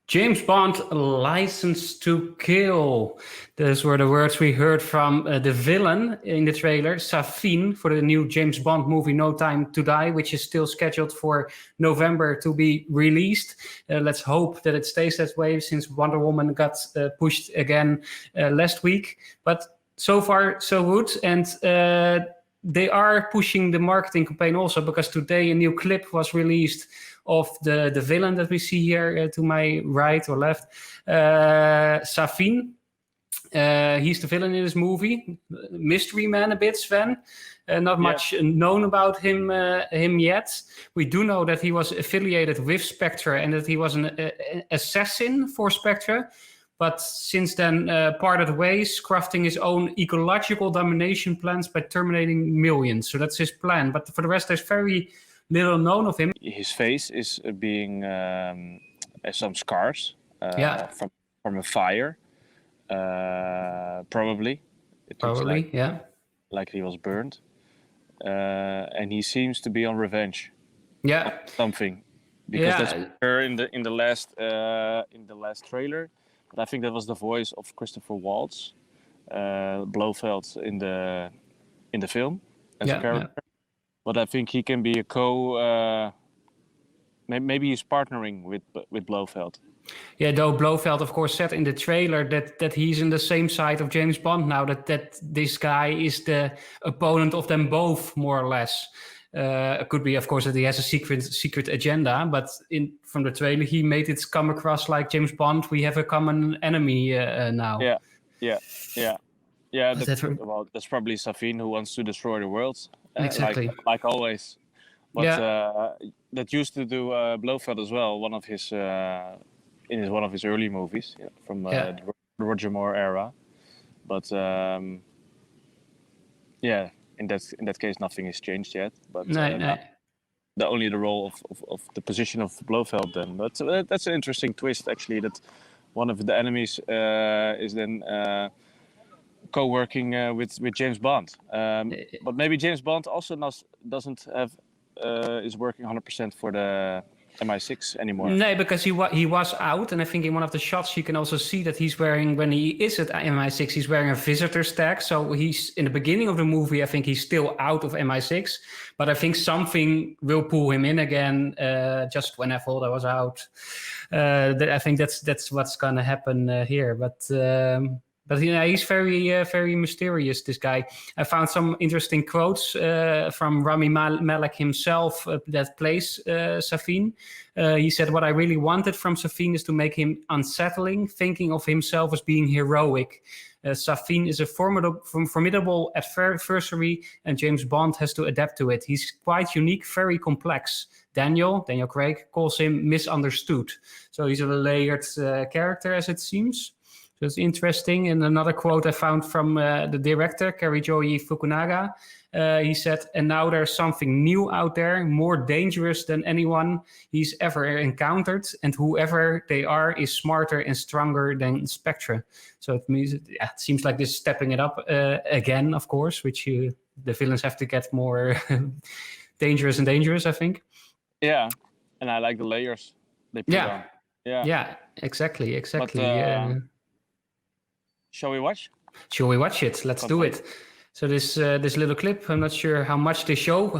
James Bond, License to Kill. Those were the words we heard from the villain in the trailer, Safin, for the new James Bond movie No Time to Die, which is still scheduled for November to be released. Let's hope that it stays that way, since Wonder Woman got pushed again last week. But so far, so good. And they are pushing the marketing campaign also, because today a new clip was released of the villain that we see here to my right or left, Safin. He's the villain in this movie. Mystery man a bit, Sven. Not much known about him yet. We do know that he was affiliated with Spectre and that he was an assassin for Spectre. But since then, parted ways, crafting his own ecological domination plans by terminating millions. So that's his plan. But for the rest, there's very little known of him. His face is being has some scars from a fire, probably. Probably, like he was burned, and he seems to be on revenge. Yeah, something, because that's her in the last trailer. But I think that was the voice of Christoph Waltz, Blofeld in the film as a character. Yeah. But I think he can be a maybe he's partnering with Blofeld. Yeah, though Blofeld, of course, said in the trailer that he's in the same side of James Bond now, that this guy is the opponent of them both, more or less. It could be, of course, that he has a secret agenda, but from the trailer, he made it come across like James Bond, we have a common enemy now. Yeah. That's probably Safin, who wants to destroy the world. Exactly. Like always. But that used to do Blofeld as well, one of his early movies from the Roger Moore era. But in that case, nothing has changed yet. But only the role of the position of Blofeld then. But that's an interesting twist, actually, that one of the enemies is then co-working with James Bond. But maybe James Bond also doesn't have is working 100% for the MI6 anymore. No, because he was out, and I think in one of the shots you can also see that he's wearing, when he is at MI6, he's wearing a visitor's tag. So he's in the beginning of the movie, I think he's still out of MI6, but I think something will pull him in again. Just when I thought I was out, I think that's what's gonna happen here. But he's very mysterious, this guy. I found some interesting quotes from Rami Malek himself that plays Safin. He said, "What I really wanted from Safin is to make him unsettling, thinking of himself as being heroic. Safin is a formidable adversary, and James Bond has to adapt to it. He's quite unique, very complex. Daniel Craig calls him misunderstood." So he's a layered character, as it seems. So it's interesting. And another quote I found from the director, Cary Joji Fukunaga. He said, "And now there's something new out there, more dangerous than anyone he's ever encountered. And whoever they are is smarter and stronger than Spectre." So it means, it seems like this is stepping it up again, of course, which the villains have to get more dangerous and dangerous, I think. Yeah, and I like the layers they put on. Yeah, exactly. But, shall we watch? Shall we watch it? Let's do it. So this little clip, I'm not sure how much they show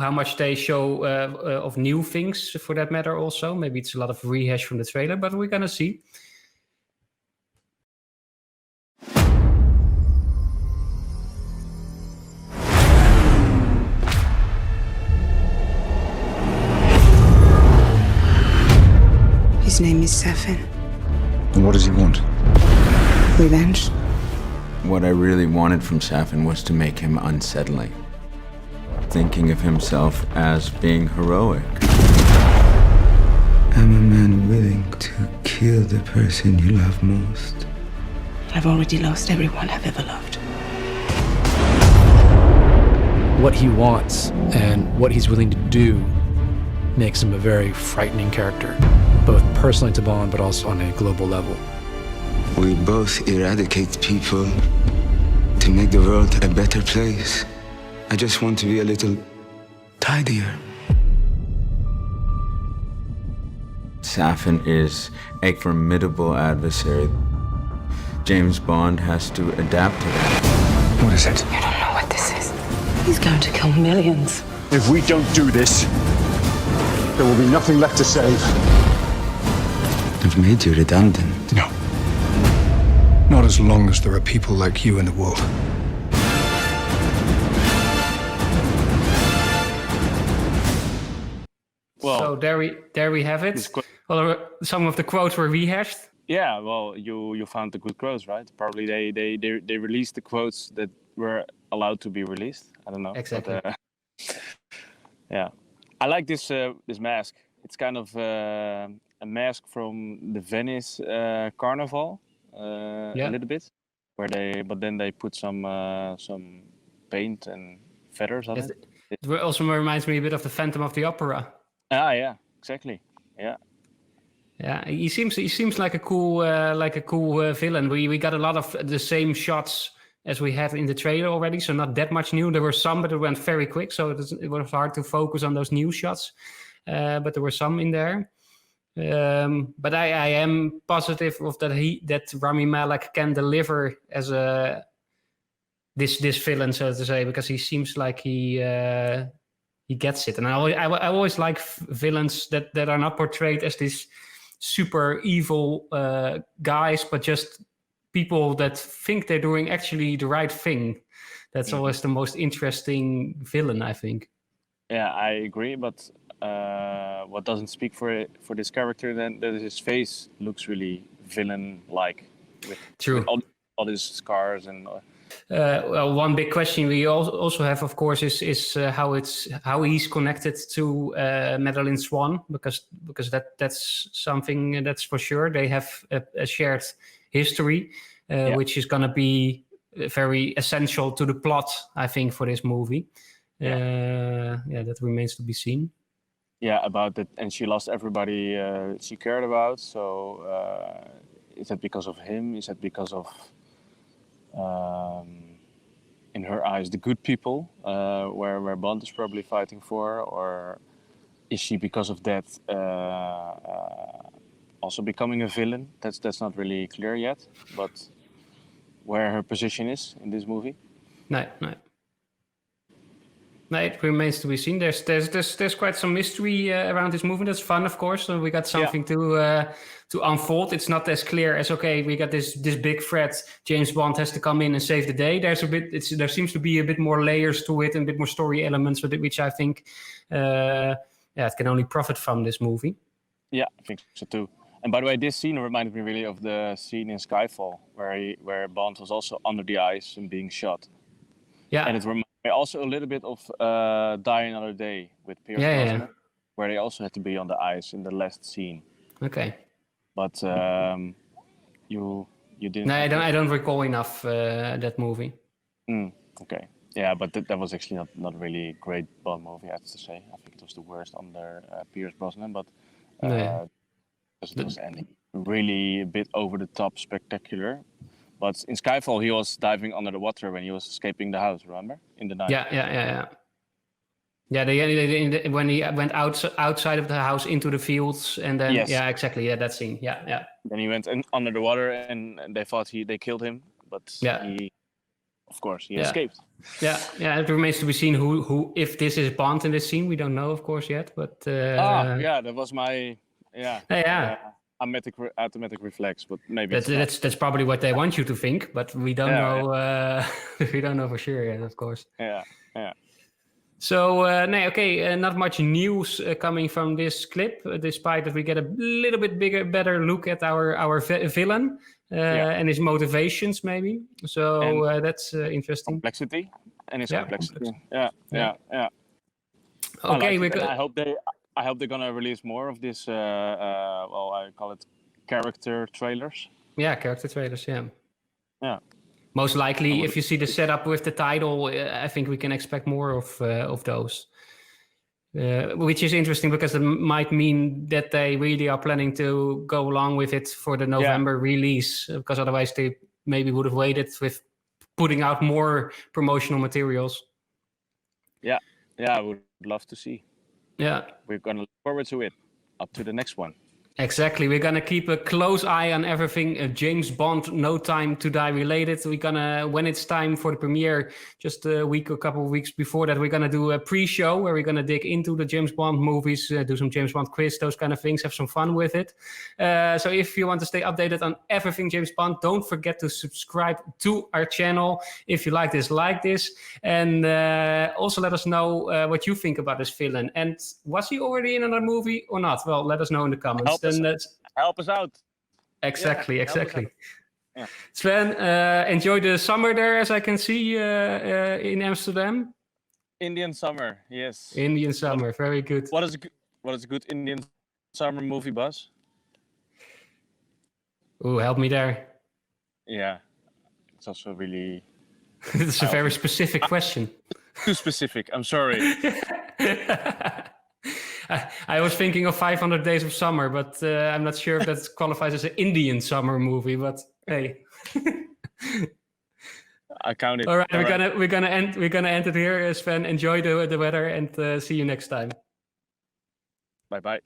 of new things, for that matter also. Maybe it's a lot of rehash from the trailer, but we're gonna see. His name is Safin. And what does he want? Revenge. What I really wanted from Safin was to make him unsettling, thinking of himself as being heroic. I'm a man willing to kill the person you love most. I've already lost everyone I've ever loved. What he wants and what he's willing to do makes him a very frightening character, both personally to Bond, but also on a global level. We both eradicate people to make the world a better place. I just want to be a little tidier. Safin is a formidable adversary. James Bond has to adapt to that. What is it? You don't know what this is. He's going to kill millions. If we don't do this, there will be nothing left to save. I've made you redundant. No. Not as long as there are people like you in the world. Well, so there we have it. Well, some of the quotes were rehashed. Yeah, well, you found the good quotes, right? Probably they released the quotes that were allowed to be released. I don't know. Exactly. But, yeah, I like this this mask. It's kind of a mask from the Venice Carnival, a little bit, but then they put some paint and feathers on it. It also reminds me a bit of the Phantom of the Opera. Ah, yeah, exactly. Yeah. Yeah, he seems like a cool villain. We got a lot of the same shots as we had in the trailer already, so not that much new. There were some, but it went very quick, so it was hard to focus on those new shots. But there were some in there. But I am positive of that Rami Malek can deliver as this villain, so to say, because he seems like he gets it. And I always like villains that are not portrayed as this super evil guys, but just people that think they're doing actually the right thing. That's always the most interesting villain, I think. Yeah, I agree. But what doesn't speak for this character then that his face looks really villain-like. True. With all these scars and. Well, one big question we also have, of course, is how he's connected to Madeline Swan, because that's something that's for sure. They have a shared history, which is going to be very essential to the plot, I think, for this movie. That remains to be seen. Yeah, about that, and she lost everybody she cared about. So, is that because of him? Is that because of in her eyes, the good people, where Bond is probably fighting for, or is she because of that also becoming a villain? That's not really clear yet, but where her position is in this movie. No, it remains to be seen. There's quite some mystery around this movie. That's fun, of course. So we got something to unfold. It's not as clear as we got this big threat. James Bond has to come in and save the day. There seems to be a bit more layers to it and a bit more story elements with it, which I think it can only profit from this movie. Yeah, I think so too. And by the way, this scene reminded me really of the scene in Skyfall where Bond was also under the ice and being shot. Yeah, and it reminded me also a little bit of Die Another Day with Pierce Brosnan, where they also had to be on the ice in the last scene. Okay. But you didn't. No, I don't recall enough that movie. Okay. Yeah, but that was actually not really a great Bond movie, I have to say. I think it was the worst under Pierce Brosnan, but because it was ending really a bit over the top, spectacular. But in Skyfall, he was diving under the water when he was escaping the house. Remember, in the night. Yeah. They when he went outside of the house into the fields, and then exactly. Yeah, that scene. Yeah. Then he went under the water, and they thought they killed him, but he, of course, he escaped. Yeah. It remains to be seen who if this is Bond in this scene. We don't know, of course, yet. But that was my automatic reflex, but maybe that's probably what they want you to think, but we don't know. We don't know for sure yet, of course. Yeah. So not much news coming from this clip, despite that we get a little bit better look at our villain and his motivations, maybe. So that's interesting. Complexity and his complexity. Yeah. Okay, I hope they're gonna release more of this. I call it character trailers. Yeah, character trailers. Yeah. Most likely, if you see the setup with the title, I think we can expect more of those. Which is interesting because it might mean that they really are planning to go along with it for the November release. Because otherwise, they maybe would have waited with putting out more promotional materials. Yeah, I would love to see. Yeah, we're gonna look forward to it. Up to the next one. Exactly. We're going to keep a close eye on everything James Bond, No Time to Die related. We're going to, when it's time for the premiere, just a week or a couple of weeks before that, we're going to do a pre-show where we're going to dig into the James Bond movies, do some James Bond quiz, those kind of things, have some fun with it. So if you want to stay updated on everything James Bond, don't forget to subscribe to our channel. If you like this. And also let us know what you think about this villain. And was he already in another movie or not? Well, let us know in the comments. Help us out. Exactly. Yeah. Sven, enjoy the summer there, as I can see in Amsterdam. Indian summer, yes. Indian summer, very good. What is a good Indian summer movie, Bas? Oh, help me there. Yeah, it's also really... It's a very specific question. Too specific, I'm sorry. I was thinking of 500 Days of Summer, but I'm not sure if that qualifies as an Indian summer movie. But hey, I count it. All right, we're gonna end it here, Sven. Enjoy the weather, and see you next time. Bye.